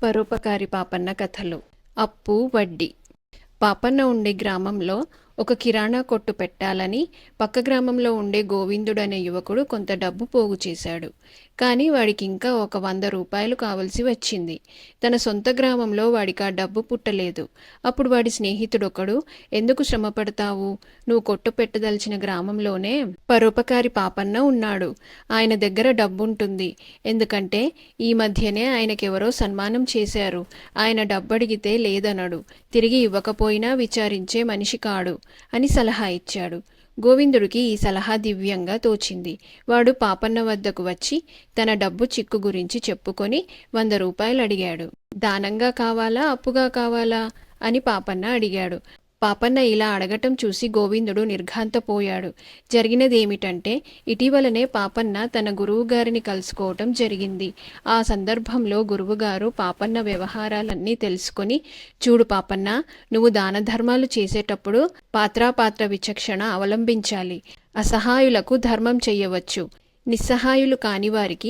పరోపకారి పాపన్న కథలు. అప్పు వడ్డీ. పాపన్న ఉండే గ్రామంలో ఒక కిరాణా కొట్టు పెట్టాలని పక్క గ్రామంలో ఉండే గోవిందుడనే యువకుడు కొంత డబ్బు పోగు చేశాడు. కానీ వాడికి ఇంకా ఒక 100 రూపాయలు కావలసి వచ్చింది. తన సొంత గ్రామంలో వాడికి ఆ డబ్బు పుట్టలేదు. అప్పుడు వాడి స్నేహితుడొకడు, ఎందుకు శ్రమ పడతావు, నువ్వు కొట్టు పెట్టదలిచిన గ్రామంలోనే పరోపకారి పాపన్న ఉన్నాడు, ఆయన దగ్గర డబ్బుంటుంది. ఎందుకంటే ఈ మధ్యనే ఆయనకెవరో సన్మానం చేశారు. ఆయన డబ్బడిగితే లేదనడు, తిరిగి ఇవ్వకపోయినా విచారించే మనిషి కాడు అని సలహా ఇచ్చాడు. గోవిందుడికి ఈ సలహా దివ్యంగా తోచింది. వాడు పాపన్న వద్దకు వచ్చి తన డబ్బు చిక్కు గురించి చెప్పుకొని 100 రూపాయలు అడిగాడు. దానంగా కావాలా, అప్పుగా కావాలా అని పాపన్న అడిగాడు. పాపన్న ఇలా అడగటం చూసి గోవిందుడు నిర్ఘాంతపోయాడు. జరిగినదేమిటంటే, ఇటీవలనే పాపన్న తన గురువుగారిని కలుసుకోవటం జరిగింది. ఆ సందర్భంలో గురువుగారు పాపన్న వ్యవహారాలన్నీ తెలుసుకొని, చూడు పాపన్న, నువ్వు దాన ధర్మాలు చేసేటప్పుడు పాత్రాపాత్ర విచక్షణ అవలంబించాలి. అసహాయులకు ధర్మం చెయ్యవచ్చు, నిస్సహాయులు కాని వారికి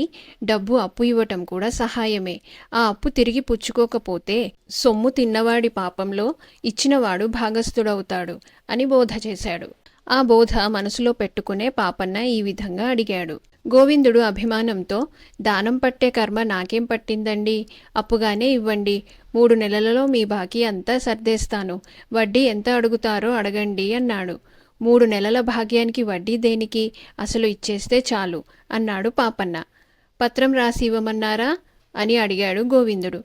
డబ్బు అప్పు ఇవ్వటం కూడా సహాయమే. ఆ అప్పు తిరిగి పుచ్చుకోకపోతే సొమ్ము తిన్నవాడి పాపంలో ఇచ్చినవాడు భాగస్థుడవుతాడు అని బోధ చేశాడు. ఆ బోధ మనసులో పెట్టుకునే పాపన్న ఈ విధంగా అడిగాడు. గోవిందుడు అభిమానంతో, దానం పట్టే కర్మ నాకేం పట్టిందండి, అప్పుగానే ఇవ్వండి, 3 నెలలలో మీ బాకీ అంతా సర్దేస్తాను, వడ్డీ ఎంత అడుగుతారో అడగండి అన్నాడు. 3 నెలల భాగ్యానికి వడ్డీ దేనికి, అసలు ఇచ్చేస్తే చాలు అన్నాడు పాపన్న. పత్రం రాసి ఇవ్వమన్నారా అని అడిగాడు గోవిందుడు.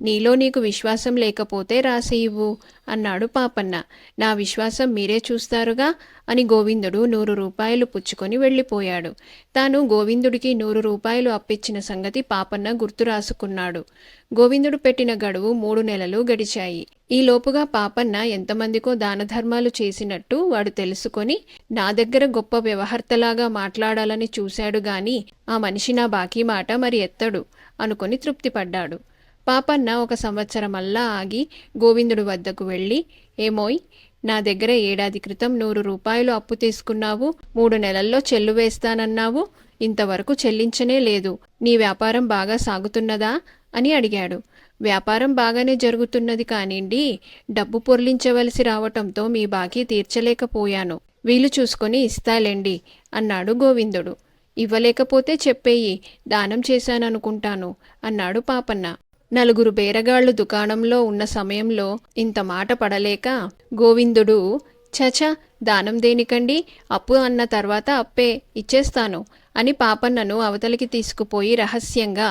నీలో నీకు విశ్వాసం లేకపోతే రాసి ఇవ్వు అన్నాడు పాపన్న. నా విశ్వాసం మీరే చూస్తారుగా అని గోవిందుడు 100 రూపాయలు పుచ్చుకొని వెళ్ళిపోయాడు. తాను గోవిందుడికి 100 రూపాయలు అప్పిచ్చిన సంగతి పాపన్న గుర్తు రాసుకున్నాడు. గోవిందుడు పెట్టిన గడువు 3 నెలలు గడిచాయి. ఈలోపుగా పాపన్న ఎంతమందికో దానధర్మాలు చేసినట్టు వాడు తెలుసుకొని, నా దగ్గర గొప్ప వ్యవహర్తలాగా మాట్లాడాలని చూశాడు గాని ఆ మనిషి నా బాకీ మాట మరి ఎత్తడు అనుకొని తృప్తిపడ్డాడు. పాపన్న 1 సంవత్సరమల్లా ఆగి గోవిందుడి వద్దకు వెళ్ళి, ఏమోయ్, నా దగ్గర ఏడాది క్రితం 100 రూపాయలు అప్పు తీసుకున్నావు, 3 నెలల్లో చెల్లు వేస్తానన్నావు, ఇంతవరకు చెల్లించనే లేదు, నీ వ్యాపారం బాగా సాగుతున్నదా అని అడిగాడు. వ్యాపారం బాగానే జరుగుతున్నది కానిండి, డబ్బు పొర్లించవలసి రావటంతో మీ బాకీ తీర్చలేకపోయాను, వీలు చూసుకొని ఇస్తాలేండి అన్నాడు గోవిందుడు. ఇవ్వలేకపోతే చెప్పేయి, దానం చేశాననుకుంటాను అన్నాడు పాపన్న. 4 బేరగాళ్లు దుకాణంలో ఉన్న సమయంలో ఇంత మాట పడలేక గోవిందుడు, చచ, దానం దేనికండి, అప్పు అన్న తర్వాత అప్పే, ఇచ్చేస్తాను అని పాపన్నను అవతలికి తీసుకుపోయి రహస్యంగా,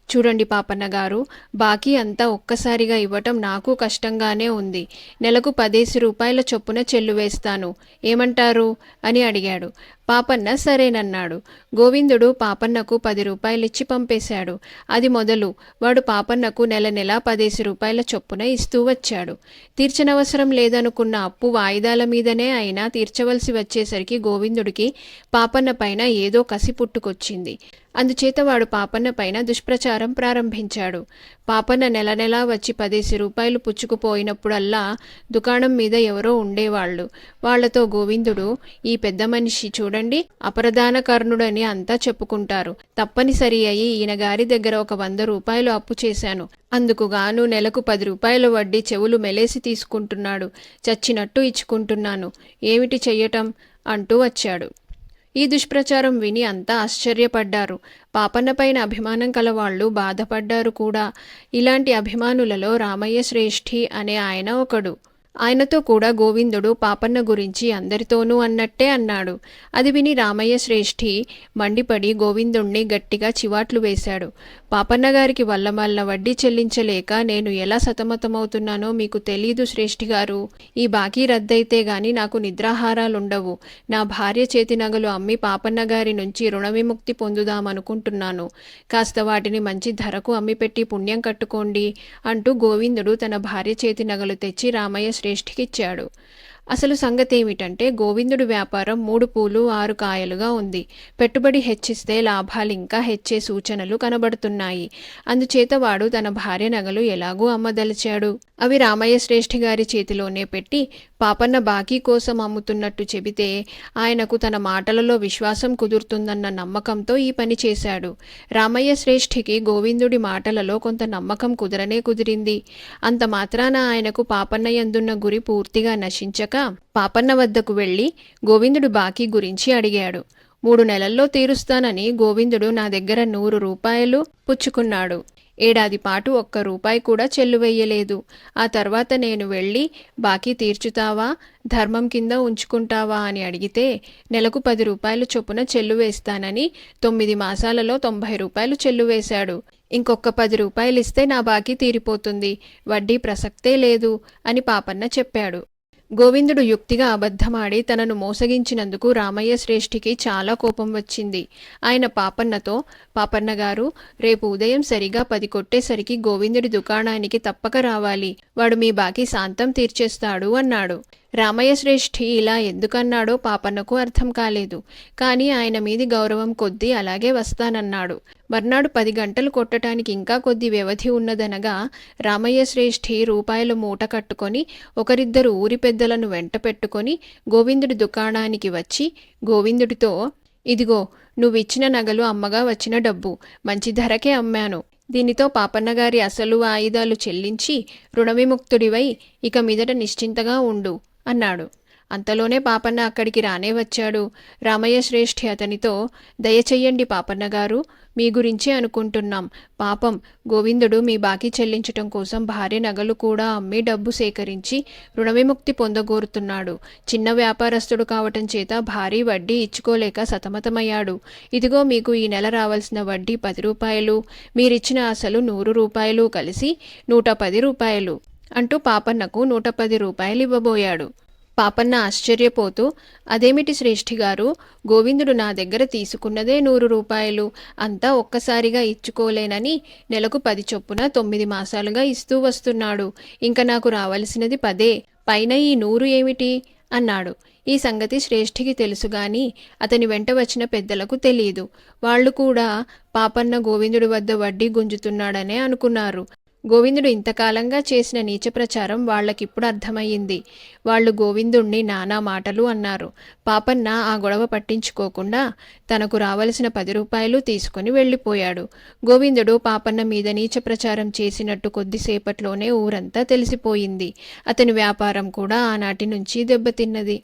చూడండి పాపన్న గారు, బాకీ అంతా ఒక్కసారిగా ఇవ్వటం నాకు కష్టంగానే ఉంది, నెలకు 10 రూపాయల చొప్పున చెల్లు వేస్తాను, ఏమంటారు అని అడిగాడు. పాపన్న సరేనన్నాడు. గోవిందుడు పాపన్నకు 10 రూపాయలిచ్చి పంపేశాడు. అది మొదలు వాడు పాపన్నకు నెల నెలా 10 రూపాయల చొప్పున ఇస్తూ వచ్చాడు. తీర్చనవసరం లేదనుకున్న అప్పు వాయిదాల మీదనే అయినా తీర్చవలసి వచ్చేసరికి గోవిందుడికి పాపన్న పైన ఏదో కసి పుట్టుకొచ్చింది. అందుచేత వాడు పాపన్న పైన దుష్ప్రచారం ప్రారంభించాడు. పాపన్న నెల నెలా వచ్చి 10 రూపాయలు పుచ్చుకుపోయినప్పుడల్లా దుకాణం మీద ఎవరో ఉండేవాళ్లు. వాళ్లతో గోవిందుడు, ఈ పెద్ద మనిషి చూడండి, అపరదానకర్ణుడని అంతా చెప్పుకుంటారు, తప్పనిసరి అయి ఈయనగారి దగ్గర ఒక 100 రూపాయలు అప్పు చేశాను, అందుకుగాను నెలకు 10 రూపాయల వడ్డీ చెవులు మెలేసి తీసుకుంటున్నాడు, చచ్చినట్టు ఇచ్చుకుంటున్నాను, ఏమిటి చెయ్యటం అంటూ వచ్చాడు. ఈ దుష్ప్రచారం విని అంతా ఆశ్చర్యపడ్డారు. పాపన్న పైన అభిమానం కలవాళ్లు బాధపడ్డారు కూడా. ఇలాంటి అభిమానులలో రామయ్య శ్రేష్ఠి అనే ఆయన ఒకడు. ఆయనతో కూడా గోవిందుడు పాపన్న గురించి అందరితోనూ అన్నట్టే అన్నాడు. అది విని రామయ్య శ్రేష్ఠి మండిపడి గోవిందుణ్ణి గట్టిగా చివాట్లు వేశాడు. పాపన్న గారికి వల్లమల్ల వడ్డీ చెల్లించలేక నేను ఎలా సతమతమవుతున్నానో మీకు తెలీదు శ్రేష్ఠి గారు. ఈ బాకీ రద్దయితే గాని నాకు నిద్రాహారాలుండవు. నా భార్య చేతి నగలు అమ్మి పాపన్న గారి నుంచి రుణ విముక్తి పొందుదామనుకుంటున్నాను. కాస్త వాటిని మంచి ధరకు అమ్మిపెట్టి పుణ్యం కట్టుకోండి అంటూ గోవిందుడు తన భార్య చేతి నగలు తెచ్చి రామయ్య శ్రేష్ఠికిచ్చాడు. అసలు సంగతేమిటంటే గోవిందుడి వ్యాపారం 3 పూలు 6 కాయలుగా ఉంది. పెట్టుబడి హెచ్చిస్తే లాభాలింకా హెచ్చే సూచనలు కనబడుతున్నాయి. అందుచేత వాడు తన భార్య నగలు ఎలాగూ అమ్మదలిచాడు. అవి రామయ్య శ్రేష్ఠి గారి చేతిలోనే పెట్టి పాపన్న బాకీ కోసం అమ్ముతున్నట్టు చెబితే ఆయనకు తన మాటలలో విశ్వాసం కుదురుతుందన్న నమ్మకంతో ఈ పని చేశాడు. రామయ్య శ్రేష్ఠికి గోవిందుడి మాటలలో కొంత నమ్మకం కుదిరింది. అంత మాత్రాన ఆయనకు పాపన్న యందున్న గురి పూర్తిగా నశించక పాపన్న వద్దకు వెళ్ళి గోవిందుడు బాకీ గురించి అడిగాడు. 3 నెలల్లో తీరుస్తానని గోవిందుడు నా దగ్గర 100 రూపాయలు పుచ్చుకున్నాడు. ఏడాది పాటు 1 రూపాయి కూడా చెల్లువెయ్యలేదు. ఆ తర్వాత నేను వెళ్ళి బాకీ తీర్చుతావా, ధర్మం కింద ఉంచుకుంటావా అని అడిగితే నెలకు 10 రూపాయలు చొప్పున చెల్లువేస్తానని 9 మాసాలలో 90 రూపాయలు చెల్లువేశాడు. ఇంకొక 10 రూపాయలిస్తే నా బాకీ తీరిపోతుంది, వడ్డీ ప్రసక్తే లేదు అని పాపన్న చెప్పాడు. గోవిందుడు యుక్తిగా అబద్ధమాడి తనను మోసగించినందుకు రామయ్య శ్రేష్ఠికి చాలా కోపం వచ్చింది. ఆయన పాపన్నతో, పాపన్నగారు, రేపు ఉదయం సరిగా 10 కొట్టేసరికి గోవిందుడి దుకాణానికి తప్పక రావాలి. వాడు మీ బాకీ శాంతం తీర్చేస్తాడు అన్నాడు. రామయ్య శ్రేష్ఠి ఇలా ఎందుకన్నాడో పాపన్నకు అర్థం కాలేదు. కానీ ఆయన మీది గౌరవం కొద్దీ అలాగే వస్తానన్నాడు. మర్నాడు 10 గంటలు కొట్టడానికి ఇంకా కొద్ది వ్యవధి ఉన్నదనగా రామయ్య శ్రేష్ఠి రూపాయలు మూట కట్టుకొని 1-2 ఊరి పెద్దలను వెంట పెట్టుకొని గోవిందుడి దుకాణానికి వచ్చి గోవిందుడితో, ఇదిగో నువ్విచ్చిన నగలు అమ్మగా వచ్చిన డబ్బు, మంచి ధరకే అమ్మాను. దీనితో పాపన్నగారి అసలు ఆయుధాలు చెల్లించి రుణవిముక్తుడివై ఇక మీదట నిశ్చింతగా ఉండు అన్నాడు. అంతలోనే పాపన్న అక్కడికి రానే వచ్చాడు. రామయ్య శ్రేష్ఠి అతనితో, దయచెయ్యండి పాపన్నగారు, మీ గురించే అనుకుంటున్నాం. పాపం గోవిందుడు మీ బాకీ చెల్లించటం కోసం భార్య నగలు కూడా అమ్మి డబ్బు సేకరించి రుణవిముక్తి పొందగోరుతున్నాడు. చిన్న వ్యాపారస్తుడు కావటం చేత భారీ వడ్డీ ఇచ్చుకోలేక సతమతమయ్యాడు. ఇదిగో మీకు ఈ నెల రావాల్సిన వడ్డీ 10 రూపాయలు, మీరిచ్చిన అసలు 100 రూపాయలు కలిసి 110 రూపాయలు అంటూ పాపన్నకు 110 రూపాయలు ఇవ్వబోయాడు. పాపన్న ఆశ్చర్యపోతూ, అదేమిటి శ్రేష్ఠిగారు, గోవిందుడు నా దగ్గర తీసుకున్నదే 100 రూపాయలు, అంతా ఒక్కసారిగా ఇచ్చుకోలేనని నెలకు 10 చొప్పున 9 మాసాలుగా ఇస్తూ వస్తున్నాడు. ఇంక నాకు రావలసినది 10, పైన ఈ 100 ఏమిటి అన్నాడు. ఈ సంగతి శ్రేష్ఠికి తెలుసుగాని అతని వెంట వచ్చిన పెద్దలకు తెలియదు. వాళ్లు కూడా పాపన్న గోవిందుడి వద్ద వడ్డీ గుంజుతున్నాడనే అనుకున్నారు. గోవిందుడు ఇంతకాలంగా చేసిన నీచ ప్రచారం వాళ్లకిప్పుడు అర్థమయ్యింది. వాళ్ళు గోవిందుణ్ణి నానా మాటలు అన్నారు. పాపన్న ఆ గొడవ పట్టించుకోకుండా తనకు రావలసిన 10 రూపాయలు తీసుకుని వెళ్ళిపోయాడు. గోవిందుడు పాపన్న మీద నీచ ప్రచారం చేసినట్టు కొద్దిసేపట్లోనే ఊరంతా తెలిసిపోయింది. అతని వ్యాపారం కూడా ఆనాటి నుంచి దెబ్బతిన్నది.